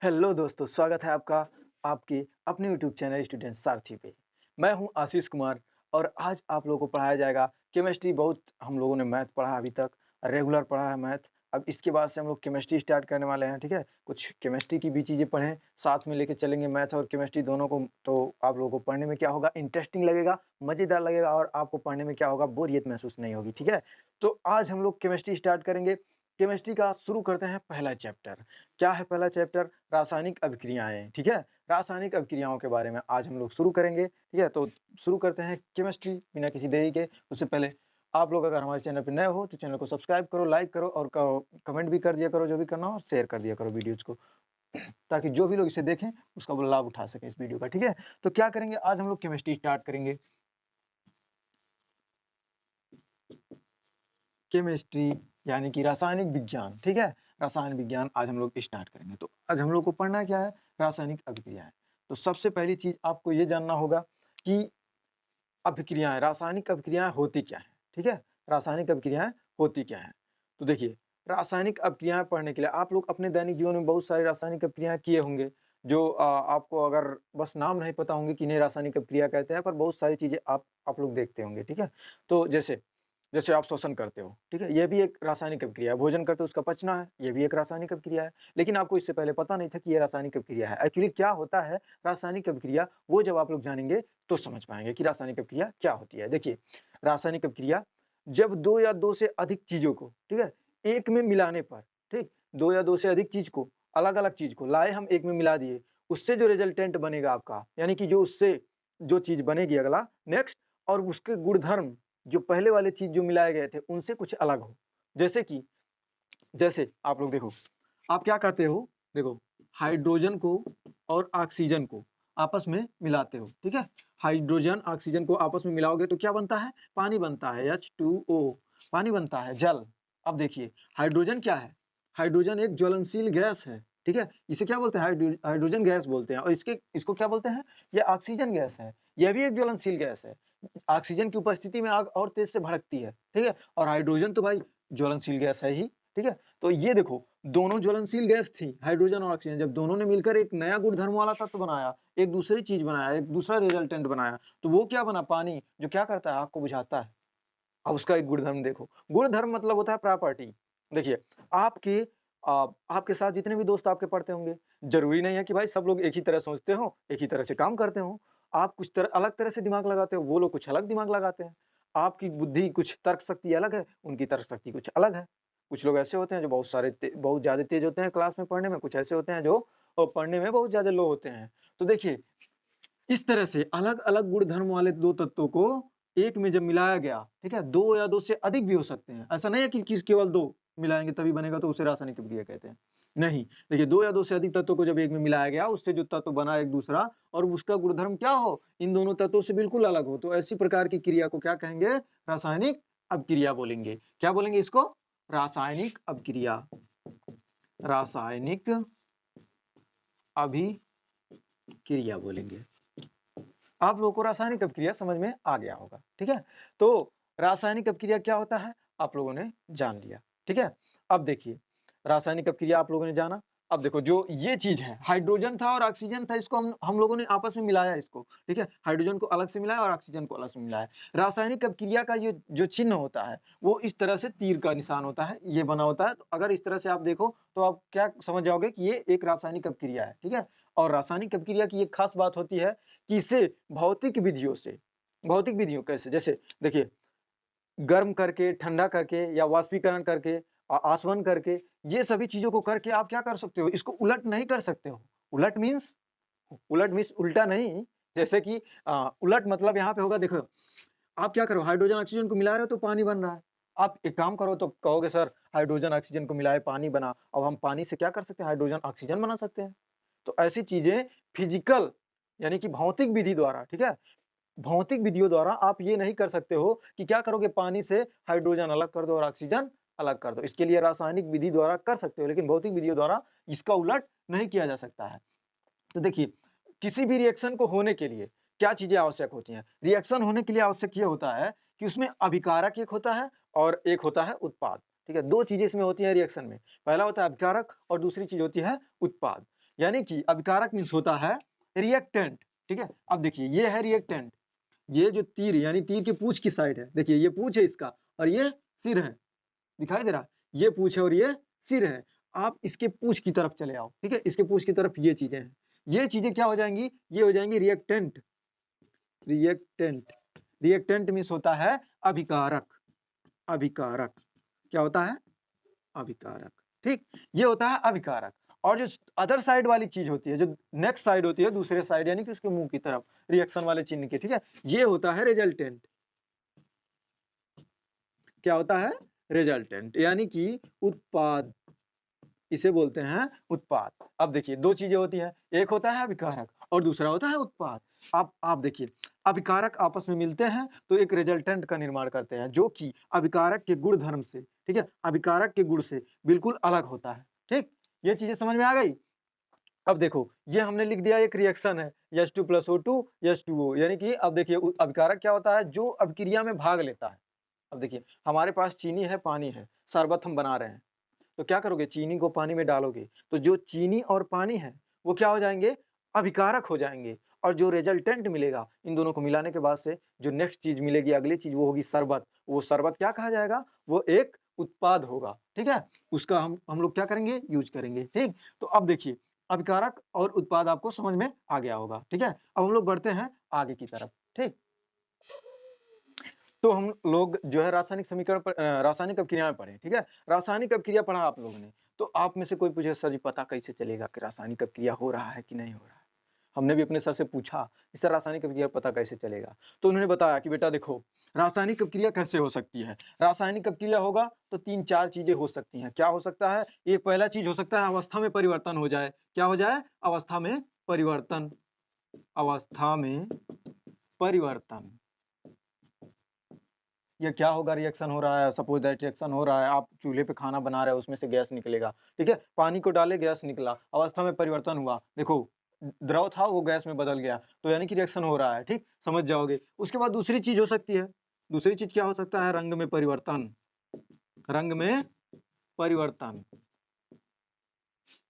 Hello दोस्तों, स्वागत है आपका आपके अपने यूट्यूब चैनल स्टूडेंट सारथी पे। मैं हूं आशीष कुमार और आज आप लोगों को पढ़ाया जाएगा केमिस्ट्री। बहुत हम लोगों ने मैथ पढ़ा अभी तक, रेगुलर पढ़ा है मैथ। अब इसके बाद से हम लोग केमिस्ट्री स्टार्ट करने वाले हैं, ठीक है? कुछ केमिस्ट्री की भी चीज़ें पढ़ें, साथ में लेके चलेंगे मैथ और केमिस्ट्री दोनों को। तो आप लोगों को पढ़ने में क्या होगा, इंटरेस्टिंग लगेगा, मज़ेदार लगेगा और आपको पढ़ने में क्या होगा, बोरियत महसूस नहीं होगी, ठीक है? तो आज हम लोग केमिस्ट्री स्टार्ट करेंगे। केमिस्ट्री का शुरू करते हैं पहला चैप्टर। क्या है पहला चैप्टर? रासायनिक अभिक्रियाएँ, ठीक है? रासायनिक अभिक्रियाओं के बारे में आज हम लोग शुरू करेंगे, ठीक है? तो शुरू करते हैं केमिस्ट्री बिना किसी देरी के। उससे पहले आप लोग अगर हमारे चैनल पे नए हो तो चैनल को सब्सक्राइब करो, लाइक करो और क कमेंट भी कर दिया करो जो भी करना हो और शेयर कर दिया करो वीडियोज़ को, ताकि जो भी लोग इसे देखें उसका वो लाभ उठा सकें इस वीडियो का, ठीक है? तो क्या करेंगे, आज हम लोग केमिस्ट्री स्टार्ट करेंगे। केमिस्ट्री यानी कि रासायनिक विज्ञान, ठीक है? रसायन विज्ञान आज हम लोग स्टार्ट करेंगे। तो आज हम लोग को पढ़ना क्या है? रासायनिक अभिक्रियाएँ। तो सबसे पहली चीज़ आपको ये जानना होगा कि अभिक्रियाएँ, रासायनिक अभिक्रियाएँ होती क्या हैं? ठीक है? रासायनिक अभिक्रियाएँ होती क्या हैं? तो देखिए, रासायनिक अभिक्रियाएँ पढ़ने के लिए आप लोग अपने दैनिक जीवन में बहुत सारी रासायनिक अभिक्रियाएँ किए होंगे, जो आपको अगर बस नाम नहीं पता होंगे कि इन्हें रासायनिक अभिक्रिया कहते हैं, पर बहुत सारी चीज़ें आप लोग देखते होंगे, ठीक है? तो जैसे जैसे आप श्वसन करते हो, ठीक है? ये भी एक रासायनिक अभिक्रिया है, भोजन करते हो उसका पचना है, ये भी एक रासायनिक अभिक्रिया है। लेकिन आपको इससे पहले पता नहीं था कि ये रासायनिक अभिक्रिया है। एक्चुअली क्या होता है रासायनिक अभिक्रिया, वो जब आप लोग जानेंगे तो समझ पाएँगे कि रासायनिक अभिक्रिया क्या होती है। देखिए, रासायनिक अभिक्रिया जब 2 या 2 से अधिक चीज़ों को, ठीक है, एक में मिलाने पर, ठीक? 2 या 2 से अधिक चीज़ को, अलग-अलग चीज़ को लाए हम एक में मिला दिए, उससे जो रिजल्टेंट बनेगा आपका, यानी कि जो उससे जो चीज़ बनेगी अगला नेक्स्ट, और उसके गुणधर्म जो पहले वाले चीज़ जो मिलाए गए थे, उनसे कुछ अलग हो। जैसे कि जैसे आप लोग देखो, आप क्या करते हो, देखो, हाइड्रोजन को और ऑक्सीजन को आपस में मिलाते हो, ठीक है? हाइड्रोजन, ऑक्सीजन को आपस में मिलाओगे तो क्या बनता है? पानी बनता है, H2O, पानी बनता है, जल। अब देखिए, हाइड्रोजन क्या है? हाइड्रोजन एक ज्वलनशील गैस है, ठीक है? इसे क्या बोलते हैं? हाइड्रोजन गैस बोलते हैं और इसको क्या बोलते हैं? ये ऑक्सीजन गैस है, यह भी एक ज्वलनशील गैस है। ऑक्सीजन की उपस्थिति में आग और तेज से भड़कती है, ठीक है? और हाइड्रोजन तो भाई ज्वलनशील गैस है ही, ठीक है? तो ये देखो, दोनों ज्वलनशील गैस थी, हाइड्रोजन और ऑक्सीजन, जब दोनों ने मिलकर एक नया गुणधर्म वाला तत्व बनाया, एक दूसरी चीज़ बनाया, एक दूसरा रिजल्टेंट बनाया, तो वो क्या बना? पानी, जो क्या करता है? आग को बुझाता है। अब उसका एक गुणधर्म देखो, गुणधर्म मतलब होता है प्रॉपर्टी। देखिए, आपके आपके साथ जितने भी दोस्त आपके पढ़ते होंगे, ज़रूरी नहीं है कि भाई सब लोग एक ही तरह सोचते हों, एक ही तरह से काम करते हों। आप कुछ तरह अलग तरह से दिमाग लगाते हो, वो लोग कुछ अलग दिमाग लगाते हैं। आपकी बुद्धि कुछ तर्क शक्ति अलग है, उनकी तर्क शक्ति कुछ अलग है। कुछ लोग ऐसे होते हैं जो बहुत ज़्यादा तेज़ होते हैं क्लास में पढ़ने में, कुछ ऐसे होते हैं जो पढ़ने में बहुत ज़्यादा लो होते हैं। तो देखिए, इस तरह से अलग-अलग गुणधर्म वाले 2 तत्वों को एक में जब मिलाया गया, ठीक है? 2 या 2 से अधिक भी हो सकते हैं। ऐसा नहीं है कि केवल 2 मिलाएँगे तभी बनेगा तो उसे रासायनिक अभिक्रिया कहते हैं। नहीं, देखिए, 2 या 2 से अधिक तत्वों को जब एक में मिलाया गया, उससे जो तत्व बना एक दूसरा और उसका गुणधर्म क्या हो? इन दोनों तत्वों से बिल्कुल अलग हो, तो ऐसी प्रकार की क्रिया को क्या कहेंगे? रासायनिक अभिक्रिया बोलेंगे। क्या बोलेंगे इसको? रासायनिक अभिक्रिया। रासायनिक अभिक्रिया बोलेंगे। आप लोगों को रासायनिक अभिक्रिया समझ में आ गया होगा, ठीक है? तो रासायनिक अभिक्रिया क्या होता है, आप लोगों ने जान लिया, ठीक है? अब देखिए, रासायनिक अभिक्रिया आप लोगों ने जाना। अब देखो, जो ये चीज़ है, हाइड्रोजन था और ऑक्सीजन था, इसको हम लोगों ने आपस में मिलाया इसको, ठीक है? हाइड्रोजन को अलग से मिलाया और ऑक्सीजन को अलग से मिलाया। रासायनिक अभिक्रिया का ये जो चिन्ह होता है, वो इस तरह से तीर का निशान होता है, ये बना होता है। तो अगर इस तरह से आप देखो, तो आप क्या समझ जाओगे कि ये एक रासायनिक अभिक्रिया है, ठीक है? और रासायनिक अभिक्रिया की एक खास बात होती है कि इसे भौतिक विधियों कैसे, जैसे देखिए, गर्म करके, ठंडा करके या वाष्पीकरण करके, आसवन करके, ये सभी चीज़ों को करके आप क्या कर सकते हो? इसको उलट नहीं कर सकते हो। उलट मीन्स उलट मीन्स उल्टा नहीं, जैसे कि उलट मतलब यहाँ पे होगा, देखो, आप क्या करो, हाइड्रोजन ऑक्सीजन को मिला रहे हो तो पानी बन रहा है। आप एक काम करो तो कहोगे सर हाइड्रोजन ऑक्सीजन को मिलाए पानी बना। अब हम पानी से क्या कर सकते हैं? हाइड्रोजन ऑक्सीजन बना सकते हैं। तो ऐसी चीज़ें फिज़िकल यानी कि भौतिक विधि द्वारा, ठीक है? भौतिक विधियों द्वारा आप ये नहीं कर सकते हो कि क्या करोगे, पानी से हाइड्रोजन अलग कर दो और ऑक्सीजन अलग कर दो। इसके लिए रासायनिक विधि द्वारा कर सकते हो, लेकिन भौतिक विधियों द्वारा इसका उलट नहीं किया जा सकता है। तो देखिए, किसी भी रिएक्शन को होने के लिए क्या चीज़ें आवश्यक होती हैं? रिएक्शन होने के लिए आवश्यक ये होता है कि उसमें अभिकारक एक होता है और एक होता है उत्पाद, ठीक है? 2 चीज़ें इसमें होती हैं रिएक्शन में। पहला होता है अभिकारक और दूसरी चीज़ होती है उत्पाद। यानी कि अभिकारक मीन्स होता है रिएक्टेंट, ठीक है। अब देखिए ये है रिएक्टेंट, ये जो तीर यानी तीर की पूंछ की साइड है, देखिए ये पूंछ है इसका और ये सिर है, दिखाई दे रहा है, ये पूंछ है और ये सिर है। आप इसके पूंछ की तरफ चले आओ, ठीक है, इसके पूंछ की तरफ ये चीजें हैं, ये चीजें क्या हो जाएंगी, ये हो जाएंगी रिएक्टेंट। रिएक्टेंट, रिएक्टेंट मीन्स होता है अभिकारक, अभिकारक क्या होता है, अभिकारक, ठीक, ये होता है अभिकारक। और जो अदर साइड वाली चीज होती है, जो नेक्स्ट साइड होती है, दूसरे साइड यानी कि उसके मुंह की तरफ रिएक्शन वाले चिन्ह के, ठीक है, ये होता है रिजल्टेंट। क्या होता है, रिजल्टेंट, यानी कि उत्पाद, इसे बोलते हैं उत्पाद। अब देखिए दो चीजें होती है, एक होता है अभिकारक और दूसरा होता है उत्पाद। आप देखिए अभिकारक आपस में मिलते हैं तो एक रिजल्टेंट का निर्माण करते हैं, जो कि अभिकारक के गुण धर्म से, ठीक है, अभिकारक के गुण से बिल्कुल अलग होता है, ठीक, ये चीजें समझ में आ गई। अब देखो ये हमने लिख दिया एक रिएक्शन है H2 + O2 H2O, यानी कि अब देखिए अभिकारक क्या होता है, जो अभिक्रिया में भाग लेता है। अब देखिए हमारे पास चीनी है, पानी है, शरबत हम बना रहे हैं, तो क्या करोगे, चीनी को पानी में डालोगे तो जो चीनी और पानी है वो क्या हो जाएंगे, अभिकारक हो जाएंगे। और जो रिजल्टेंट मिलेगा इन दोनों को मिलाने के बाद से जो नेक्स्ट चीज मिलेगी, अगली चीज वो होगी शरबत। वो शरबत क्या कहा जाएगा, वो एक उत्पाद होगा, ठीक है, उसका हम लोग क्या करेंगे, यूज करेंगे, ठीक। तो अब देखिए अभिकारक और उत्पाद आपको समझ में आ गया होगा, ठीक है। अब हम लोग बढ़ते हैं आगे की तरफ, ठीक। तो हम लोग जो है रासायनिक समीकरण पर रासायनिक अभिक्रियाएं पढ़े, ठीक है, रासायनिक अभिक्रिया पढ़ा आप लोगों ने। तो आप में से कोई पूछे सर जी पता कैसे चलेगा कि रासायनिक अभिक्रिया हो रहा है कि नहीं हो रहा है। हमने भी अपने सर से पूछा इससे रासायनिक अभिक्रिया पता कैसे चलेगा, तो उन्होंने बताया कि बेटा देखो रासायनिक अभिक्रिया कैसे हो सकती है। रासायनिक अभिक्रिया होगा तो 3-4 चीजें हो सकती हैं। क्या हो सकता है, ये पहला चीज हो सकता है अवस्था में परिवर्तन हो जाए। क्या हो जाए, अवस्था में परिवर्तन, अवस्था में परिवर्तन। ये क्या होगा, रिएक्शन हो रहा है, सपोज दैट रिएक्शन हो रहा है, आप चूल्हे पे खाना बना रहे हो, उसमें से गैस निकलेगा, ठीक है, पानी को डाले गैस निकला, अवस्था में परिवर्तन हुआ, देखो द्रव था वो गैस में बदल गया, तो यानी कि रिएक्शन हो रहा है, ठीक, समझ जाओगे। उसके बाद दूसरी चीज हो सकती है, दूसरी चीज क्या हो सकता है, रंग में परिवर्तन, रंग में परिवर्तन।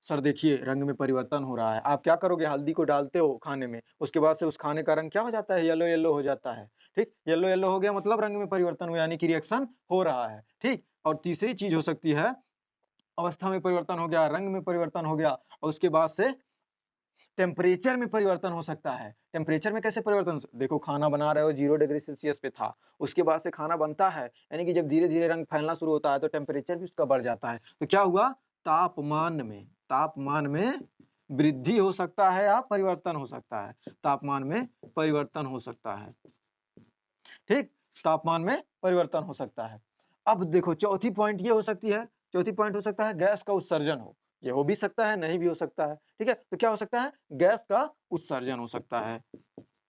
सर देखिए रंग में परिवर्तन हो रहा है, आप क्या करोगे, हल्दी को डालते हो खाने में, उसके बाद से उस खाने का रंग क्या हो जाता है, येलो येलो हो जाता है, ठीक, येलो येलो हो गया मतलब रंग में परिवर्तन हुआ, यानी कि रिएक्शन हो रहा है, ठीक। और तीसरी चीज हो सकती है, अवस्था में परिवर्तन हो गया, रंग में परिवर्तन हो गया, और उसके बाद से टेम्परेचर में परिवर्तन हो सकता है। टेम्परेचर में कैसे परिवर्तन, देखो खाना बना रहे हो 0 डिग्री सेल्सियस पे था, उसके बाद से खाना बनता है, यानी कि जब धीरे धीरे रंग फैलना शुरू होता है तो टेम्परेचर भी उसका बढ़ जाता है, तो क्या हुआ, तापमान में, तापमान में वृद्धि हो सकता है या परिवर्तन हो सकता है, तापमान में परिवर्तन हो सकता है, ठीक, तापमान में परिवर्तन हो सकता है। अब देखो चौथी पॉइंट ये हो सकती है, चौथी पॉइंट हो सकता है गैस का उत्सर्जन हो, ये हो भी सकता है नहीं भी हो सकता है, ठीक है, तो क्या हो सकता है, गैस का उत्सर्जन हो सकता है,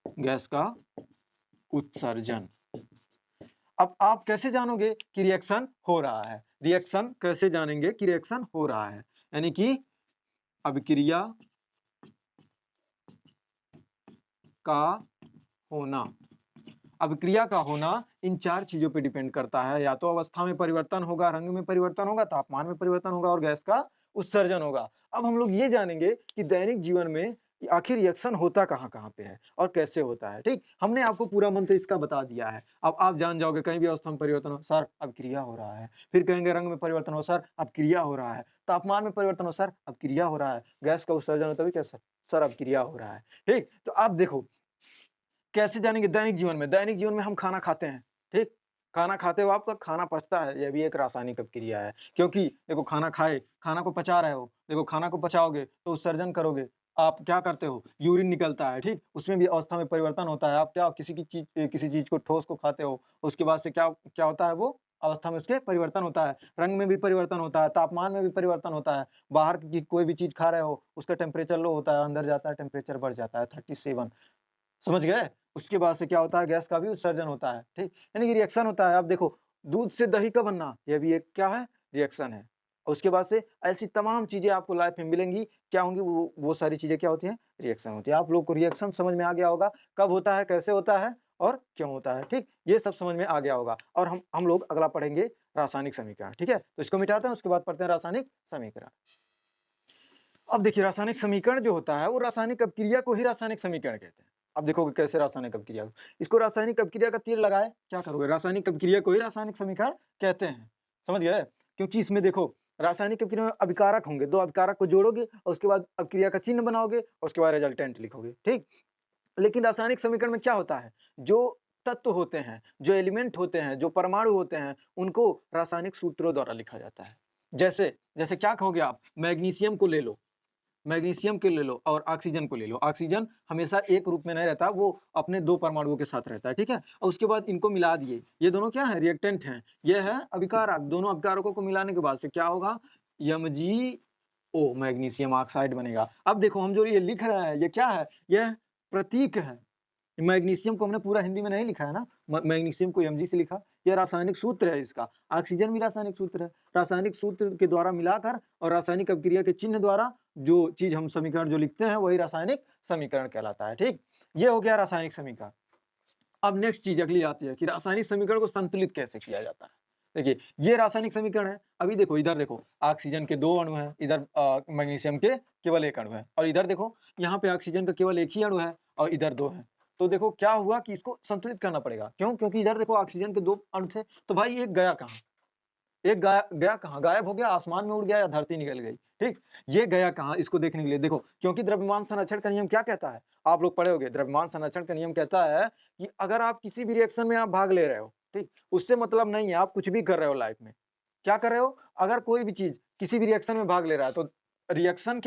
गैस का उत्सर्जन। अब आप कैसे जानोगे कि रिएक्शन हो रहा है, रिएक्शन कैसे जानेंगे कि रिएक्शन हो रहा है, यानी कि अभिक्रिया का होना, अभिक्रिया का होना इन 4 चीजों पे डिपेंड करता है, या तो अवस्था में परिवर्तन होगा, रंग में परिवर्तन होगा, तापमान में परिवर्तन होगा और गैस का उत्सर्जन होगा। अब हम लोग ये जानेंगे कि दैनिक जीवन में आखिर रिएक्शन होता कहाँ-कहाँ पे है और कैसे होता है, ठीक? हमने आपको पूरा मंत्र इसका बता दिया है। अब आप जान जाओगे कहीं भी अवस्था में परिवर्तन हो, सर अभिक्रिया हो रहा है। फिर कहेंगे रंग में परिवर्तन हो, सर अभिक्रिया हो रहा है। तापमान में परिवर्तन हो, सर अभिक्रिया हो रहा है। गैस का उत्सर्जन हो तभी क्या सर अभिक्रिया हो रहा है, ठीक? तो आप देखो कैसे जानेंगे, दैनिक जीवन में, दैनिक जीवन में हम खाना खाते हैं, ठीक, खाना खाते हो, आपका खाना पचता है, यह भी एक रासायनिक अभिक्रिया है, क्योंकि देखो खाना खाए, खाना को पचा रहे हो, देखो खाना को पचाओगे तो उत्सर्जन करोगे, आप क्या करते हो, यूरिन निकलता है, ठीक, उसमें भी अवस्था में परिवर्तन होता है, आप क्या किसी चीज को ठोस को खाते हो, उसके बाद से क्या क्या होता है, वो अवस्था में उसके परिवर्तन होता है, रंग में भी परिवर्तन होता है, तापमान में भी परिवर्तन होता है, बाहर की कोई भी चीज खा रहे हो उसका टेम्परेचर लो होता है, अंदर जाता है टेम्परेचर बढ़ जाता है 37, समझ गए? उसके बाद से क्या होता है, गैस का भी उत्सर्जन होता है, ठीक? यानी कि रिएक्शन होता है। अब देखो दूध से दही का बनना, यह भी एक क्या है, रिएक्शन है। और उसके बाद से ऐसी तमाम चीज़ें आपको लाइफ में मिलेंगी, क्या होंगी, वो सारी चीज़ें क्या होती हैं, रिएक्शन होती है। आप लोग को रिएक्शन समझ में आ गया होगा, कब होता है, कैसे होता है और क्यों होता है, ठीक? ये सब समझ में आ गया होगा और हम लोग अगला पढ़ेंगे रासायनिक समीकरण, ठीक है? तो इसको मिटाते हैं, उसके बाद पढ़ते हैं रासायनिक समीकरण। अब देखिए रासायनिक समीकरण जो होता है वो रासायनिक अभिक्रिया को ही रासायनिक समीकरण कहते हैं। अब देखोगे कैसे रासायनिक अभिक्रिया, इसको रासायनिक अभिक्रिया का तीर लगाए क्या करोगे, रासायनिक अभिक्रिया को ही रासायनिक समीकरण कहते हैं, समझ गए। क्योंकि इसमें देखो रासायनिक अभिक्रिया में अभिकारक होंगे, दो अभिकारक को जोड़ोगे और उसके बाद अभिक्रिया का चिन्ह बनाओगे और उसके बाद रिजल्टेंट लिखोगे, ठीक। लेकिन रासायनिक समीकरण में क्या होता है, जो तत्व होते हैं, जो एलिमेंट होते हैं, जो परमाणु होते हैं, उनको रासायनिक सूत्रों द्वारा लिखा जाता है। जैसे जैसे क्या कहोगे आप, मैग्नीशियम को ले लो, मैग्नीशियम को ले लो और ऑक्सीजन को ले लो। ऑक्सीजन हमेशा एक रूप में नहीं रहता, वो अपने दो परमाणुओं के साथ रहता है, ठीक है। और उसके बाद इनको मिला दिए, ये दोनों क्या है, रिएक्टेंट हैं, ये है अभिकारक। दोनों अभिकारकों को मिलाने के बाद से क्या होगा, MgO मैग्नीशियम ऑक्साइड बनेगा। अब देखो हम जो ये लिख रहे हैं ये क्या है, यह प्रतीक है। मैग्नीशियम को हमने पूरा हिंदी में नहीं लिखा है ना, मैग्नीशियम को Mg से लिखा, यह रासायनिक सूत्र है इसका। ऑक्सीजन भी रासायनिक सूत्र है, रासायनिक सूत्र के द्वारा मिलाकर और रासायनिक अभिक्रिया के चिन्ह द्वारा जो चीज हम समीकरण जो लिखते हैं वही रासायनिक समीकरण कहलाता है, ठीक। ये हो गया रासायनिक समीकरण। अब नेक्स्ट चीज अगली आती है कि रासायनिक समीकरण को संतुलित कैसे किया जाता है। देखिए ये रासायनिक समीकरण है, अभी देखो इधर देखो ऑक्सीजन के दो अणु हैं, इधर मैग्नीशियम के केवल एक अणु है, और इधर देखो यहाँ पे ऑक्सीजन का केवल एक ही अणु है और इधर दो है। तो देखो क्या हुआ कि इसको संतुलित करना पड़ेगा, क्यों, क्योंकि इधर देखो ऑक्सीजन के दो अणु थे, तो भाई एक गया कहाँ, एक गया कहाँ, गायब हो गया, आसमान में उड़ गया या धरती निकल गई, ठीक। ये गया कहाँ, इसको देखने के लिए देखो, क्योंकि द्रव्यमान संरक्षण का नियम क्या कहता है, आप लोग पढ़े होंगे, द्रव्यमान संरक्षण का नियम कहता है कि अगर आप किसी भी रिएक्शन में आप भाग ले रहे हो, ठीक, उससे मतलब नहीं है आप कुछ भी कर रहे हो लाइफ में, क्या कर रहे हो, अगर कोई भी चीज किसी भी रिएक्शन में भाग ले रहा है तो रिएक्शन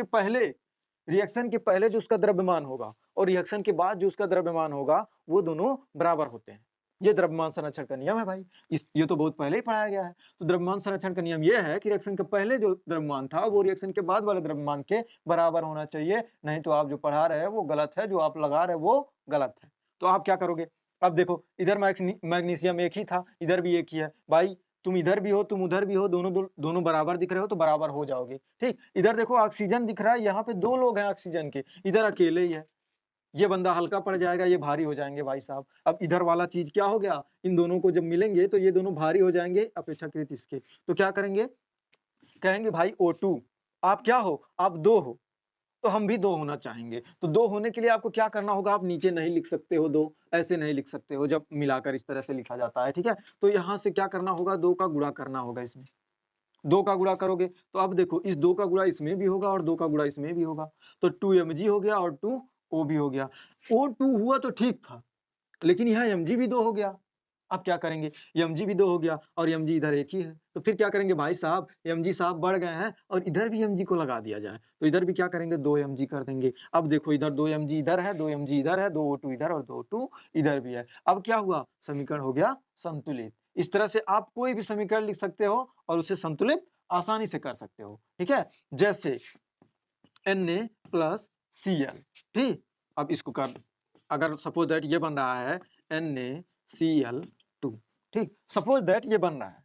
के पहले जो उसका द्रव्यमान होगा और रिएक्शन के बाद जो उसका द्रव्यमान होगा वो दोनों बराबर होते हैं। ये द्रव्यमान संरक्षण का नियम है भाई, ये तो बहुत पहले ही पढ़ाया गया है। तो द्रव्यमान संरक्षण का नियम ये है कि रिएक्शन के पहले जो द्रव्यमान था वो रिएक्शन के बाद वाले द्रव्यमान के बराबर होना चाहिए, नहीं तो आप जो पढ़ा रहे हैं वो गलत है, जो आप लगा रहे हैं वो गलत है। तो आप क्या करोगे, अब देखो इधर मैग्नीशियम एक ही था, इधर भी एक ही है, भाई तुम इधर भी हो तुम उधर भी हो, दोनों बराबर दिख रहे हो तो बराबर हो जाओगे, ठीक। इधर देखो ऑक्सीजन दिख रहा है, यहाँ पे दो लोग हैं ऑक्सीजन के, इधर अकेले ही है, ये बंदा हल्का पड़ जाएगा, ये भारी हो जाएंगे भाई साहब। अब इधर वाला चीज क्या हो गया, इन दोनों को जब मिलेंगे तो ये दोनों भारी हो जाएंगे अपेक्षाकृत इसके, तो क्या करेंगे, कहेंगे भाई O2 आप क्या हो, आप दो हो, तो हम भी दो होना चाहेंगे। तो दो होने के लिए आपको क्या करना होगा, आप नीचे नहीं लिख सकते हो दो, ऐसे नहीं लिख सकते हो, जब मिलाकर इस तरह से लिखा जाता है, ठीक है। तो यहाँ से क्या करना होगा, दो का गुणा करना होगा, इसमें दो का गुणा करोगे तो अब देखो इस दो का गुणा इसमें भी होगा और दो का गुणा इसमें भी होगा, तो 2Mg हो गया और 2O भी हो गया। O2 हुआ तो ठीक था, लेकिन यहाँ Mg भी दो हो गया। अब क्या करेंगे, Mg भी दो हो गया और Mg इधर एक ही है, तो फिर क्या करेंगे भाई साहब, Mg साहब बढ़ गए हैं और इधर भी Mg को लगा दिया जाए, तो इधर भी क्या करेंगे, 2Mg कर देंगे। अब देखो इधर 2Mg इधर है, 2Mg इधर है, 2O2 इधर और 2O2 इधर भी है। अब क्या हुआ, समीकरण हो गया संतुलित। इस तरह से आप कोई भी समीकरण लिख सकते हो और उसे संतुलित आसानी से कर सकते हो, ठीक है। जैसे Na+Cl, ठीक। अब इसको कर, अगर सपोज दैट ये बन रहा है NaCl2, ठीक, सपोज दैट ये बन रहा है,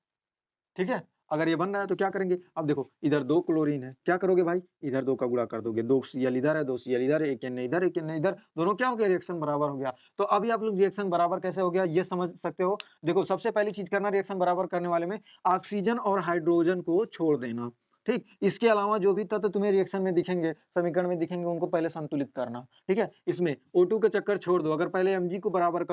ठीक है। अगर ये बन रहा है तो क्या करेंगे, अब देखो इधर दो क्लोरीन है, क्या करोगे भाई, इधर दो का गुणा कर दोगे, 2Cl इधर है 2Cl इधर, एक Na इधर एक Na इधर, दोनों क्या हो गया, रिएक्शन बराबर हो गया। तो अभी आप लोग रिएक्शन बराबर कैसे हो गया ये समझ सकते हो। देखो सबसे पहली चीज करना, रिएक्शन बराबर करने वाले में ऑक्सीजन और हाइड्रोजन को छोड़ देना, ठीक। इसके अलावा जो भी तत्व तुम्हें रिएक्शन में दिखेंगे, समीकरण में दिखेंगे, उनको पहले संतुलित करना, ठीक है। इसमें O2 का चक्कर छोड़ दो, अगर पहले Mg को बराबर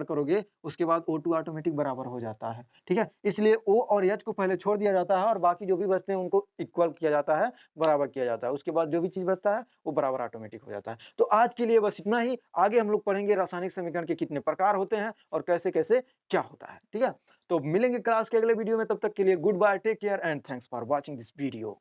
करोगे, उसके बाद O2 ऑटोमेटिक बराबर हो जाता है, ठीक है। इसलिए O और H को पहले छोड़ दिया जाता है और बाकी जो भी बचते हैं उनको इक्वल किया जाता है, बराबर किया जाता है, उसके बाद जो भी चीज बचता है वो बराबर ऑटोमेटिक हो जाता है। तो आज के लिए बस इतना ही, आगे हम लोग पढ़ेंगे रासायनिक समीकरण के कितने प्रकार होते हैं और कैसे कैसे क्या होता है, ठीक है। तो मिलेंगे क्लास के अगले वीडियो में, तब तक के लिए good bye, take care and thanks for watching this video.